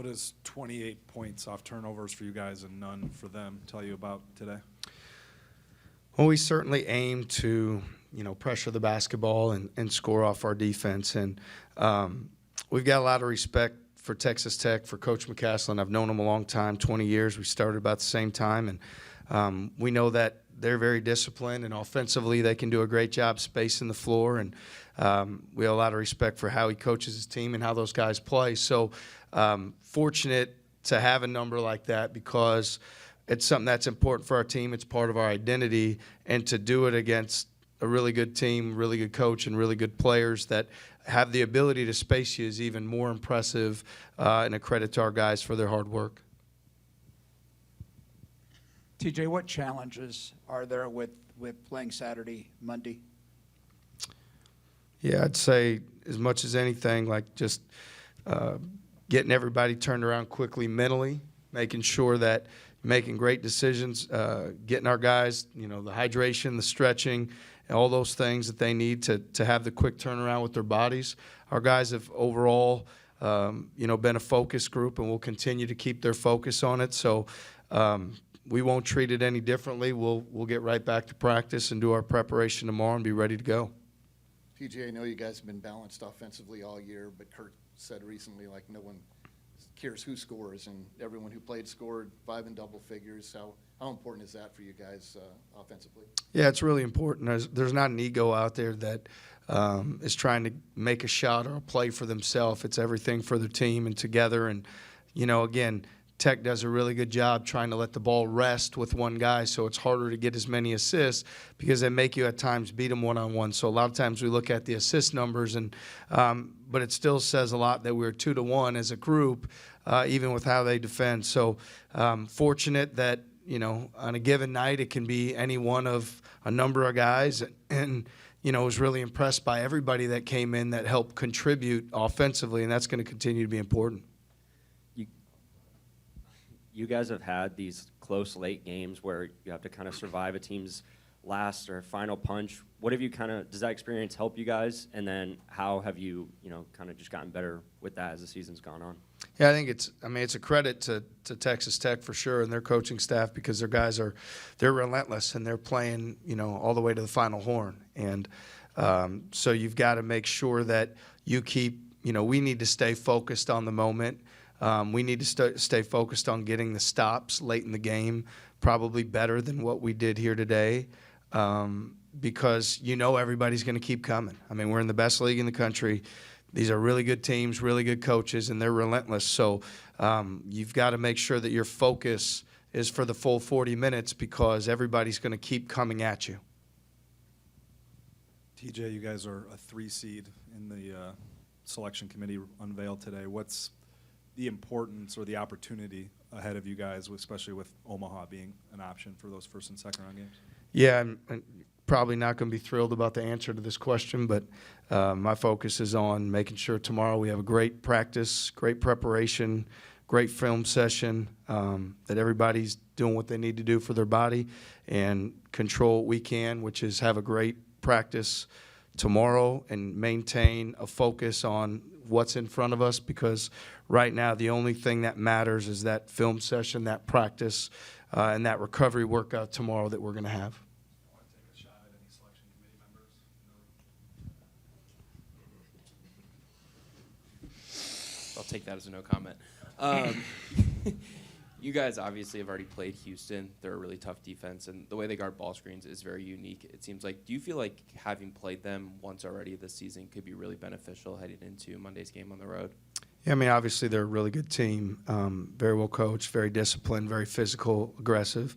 What does 28 points off turnovers for you guys and none for them tell you about today? Well, we certainly aim to, pressure the basketball and score off our defense. And we've got a lot of respect for Texas Tech, for Coach McCaslin. I've known him a long time, 20 years. We started about the same time. And we know that they're very disciplined, and offensively they can do a great job spacing the floor. And we have a lot of respect for how he coaches his team and how those guys play. So fortunate to have a number like that because it's something that's important for our team. It's part of our identity. And to do it against a really good team, really good coach, and really good players that have the ability to space you is even more impressive and a credit to our guys for their hard work. TJ, what challenges are there with playing Saturday, Monday? Yeah, I'd say as much as anything, like just getting everybody turned around quickly mentally, making sure that making great decisions, getting our guys, the hydration, the stretching, and all those things that they need to have the quick turnaround with their bodies. Our guys have overall, been a focus group, and we'll continue to keep their focus on it. So we won't treat it any differently. We'll get right back to practice and do our preparation tomorrow and be ready to go. TJ, I know you guys have been balanced offensively all year, but Kurt said recently, like, no one cares who scores, and everyone who played scored 5 in double figures. How important is that for you guys offensively? Yeah, it's really important. There's not an ego out there that is trying to make a shot or a play for themselves. It's everything for the team and together. And, again, Tech does a really good job trying to let the ball rest with one guy, so it's harder to get as many assists because they make you at times beat them one-on-one. So a lot of times we look at the assist numbers, and but it still says a lot that we're 2-1 as a group, even with how they defend. So fortunate that, on a given night it can be any one of a number of guys, and was really impressed by everybody that came in that helped contribute offensively, and that's going to continue to be important. You guys have had these close late games where you have to kind of survive a team's last or final punch. What have you does that experience help you guys? And then how have you, kind of just gotten better with that as the season's gone on? Yeah, I think it's a credit to Texas Tech for sure and their coaching staff because their guys they're relentless and they're playing, all the way to the final horn. And so you've got to make sure that you keep, we need to stay focused on the moment. We need to stay focused on getting the stops late in the game, probably better than what we did here today, because everybody's going to keep coming. I mean, we're in the best league in the country. These are really good teams, really good coaches, and they're relentless. So you've got to make sure that your focus is for the full 40 minutes because everybody's going to keep coming at you. TJ, you guys are a 3 seed in the selection committee unveiled today. What's the importance or the opportunity ahead of you guys, especially with Omaha being an option for those first and second round games? Yeah, I'm probably not going to be thrilled about the answer to this question, but my focus is on making sure tomorrow we have a great practice, great preparation, great film session, that everybody's doing what they need to do for their body and control what we can, which is have a great practice tomorrow and maintain a focus on what's in front of us because right now the only thing that matters is that film session, that practice, and that recovery workout tomorrow that we're going to have. I want to take a shot at any selection committee members. I'll take that as a no comment. You guys obviously have already played Houston. They're a really tough defense, and the way they guard ball screens is very unique, it seems like. Do you feel like having played them once already this season could be really beneficial heading into Monday's game on the road? Yeah, I mean, obviously they're a really good team, very well coached, very disciplined, very physical, aggressive.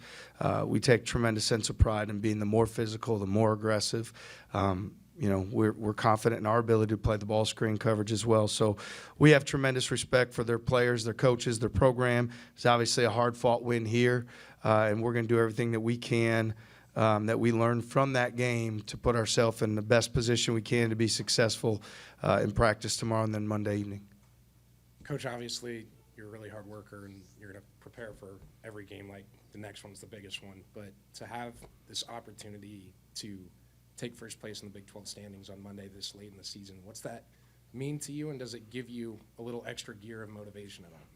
We take tremendous sense of pride in being the more physical, the more aggressive. We're confident in our ability to play the ball screen coverage as well. So we have tremendous respect for their players, their coaches, their program. It's obviously a hard-fought win here, and we're going to do everything that we can, that we learned from that game to put ourselves in the best position we can to be successful in practice tomorrow and then Monday evening. Coach, obviously you're a really hard worker and you're going to prepare for every game like the next one's the biggest one. But to have this opportunity to take first place in the Big 12 standings on Monday this late in the season, what's that mean to you, and does it give you a little extra gear of motivation at all?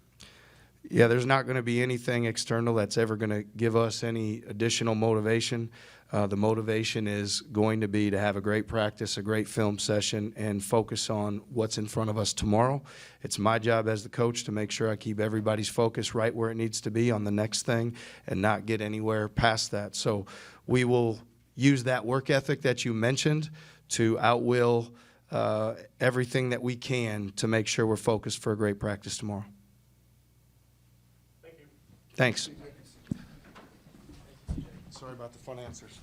Yeah, there's not going to be anything external that's ever going to give us any additional motivation. The motivation is going to be to have a great practice, a great film session, and focus on what's in front of us tomorrow. It's my job as the coach to make sure I keep everybody's focus right where it needs to be on the next thing and not get anywhere past that. So we will use that work ethic that you mentioned to outwill everything that we can to make sure we're focused for a great practice tomorrow. Thanks. Sorry about the fun answers.